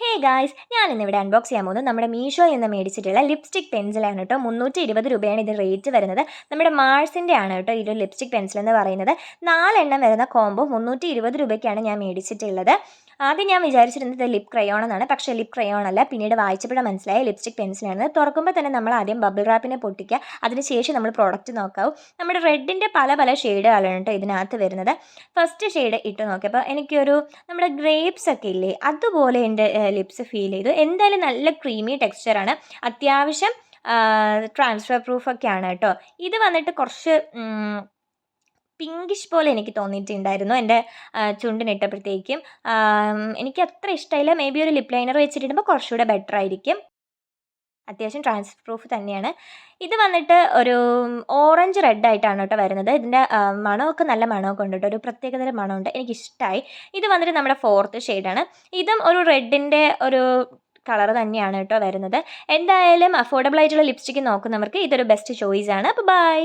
Hey guys, ഞാൻ ഇന്നിവിടെ unbox ചെയ്യാൻ പോകുന്നത് നമ്മുടെ മീഷോ എന്ന് മേടിച്ചിട്ടുള്ള ലിപ്സ്റ്റിക് പെൻസിലാണ് കേട്ടോ. 320 രൂപയാണ് ഇത് റേറ്റ് വരുന്നത്. നമ്മുടെ മാഴ്സിൻ്റെ ആണ് കേട്ടോ ഈ ഒരു ലിപ്സ്റ്റിക് പെൻസിൽ എന്ന് പറയുന്നത്. 4 എണ്ണം വരുന്ന കോംബോ 320 രൂപയ്ക്കാണ് ഞാൻ മേടിച്ചിട്ടുള്ളത്. ആദ്യം ഞാൻ വിചാരിച്ചിരുന്നത് ലിപ് ക്രയോൺ എന്നാണ്, പക്ഷേ ലിപ് ക്രയോൺ അല്ല. പിന്നീട് വായിച്ചപ്പോഴാണ് മനസ്സിലായ ലിപ്സ്റ്റിക് പെൻസിലാണ്. തുറക്കുമ്പോൾ തന്നെ നമ്മൾ ആദ്യം ബബിൾ റാപ്പിനെ പൊട്ടിക്കുക, അതിനുശേഷം നമ്മൾ പ്രോഡക്റ്റ് നോക്കാവും. നമ്മുടെ റെഡിൻ്റെ പല പല ഷെയ്ഡുകളാണ് കേട്ടോ ഇതിനകത്ത് വരുന്നത്. ഫസ്റ്റ് ഷെയ്ഡ് ഇട്ട് നോക്കിയപ്പോൾ എനിക്കൊരു നമ്മുടെ ഗ്രേപ്സ് ഒക്കെ ഇല്ലേ, അതുപോലെ എൻ്റെ ലിപ്സ് ഫീൽ ചെയ്തു. എന്തായാലും നല്ല ക്രീമി ടെക്സ്ചറാണ്, അത്യാവശ്യം ട്രാൻസ്ഫർ പ്രൂഫൊക്കെയാണ് കേട്ടോ. ഇത് വന്നിട്ട് കുറച്ച് പിങ്കിഷ് പോലെ എനിക്ക് തോന്നിയിട്ടുണ്ടായിരുന്നു എൻ്റെ ചുണ്ടിനിട്ടപ്പോഴത്തേക്കും. എനിക്ക് അത്ര ഇഷ്ടമായില്ല. മേ ബി ഒരു ലിപ് ലൈനർ വെച്ചിട്ടിടുമ്പോൾ കുറച്ചുകൂടെ ബെറ്റർ ആയിരിക്കും. അത്യാവശ്യം ട്രാൻസ്ഫർ പ്രൂഫ് തന്നെയാണ്. ഇത് വന്നിട്ട് ഒരു ഓറഞ്ച് റെഡ് ആയിട്ടാണ് കേട്ടോ വരുന്നത്. ഇതിൻ്റെ മണമൊക്കെ നല്ല മണമൊക്കെ ഉണ്ട് കേട്ടോ, ഒരു പ്രത്യേകതരം മണമുണ്ട്, എനിക്കിഷ്ടമായി. ഇത് വന്നിട്ട് നമ്മുടെ 4th ഷെയ്ഡാണ്. ഇതും ഒരു റെഡിൻ്റെ ഒരു കളർ തന്നെയാണ് കേട്ടോ വരുന്നത്. എന്തായാലും അഫോർഡബിൾ ആയിട്ടുള്ള ലിപ്സ്റ്റിക്ക് നോക്കുന്നവർക്ക് ഇതൊരു ബെസ്റ്റ് ചോയ്സ് ആണ്. അപ്പോൾ ബൈ.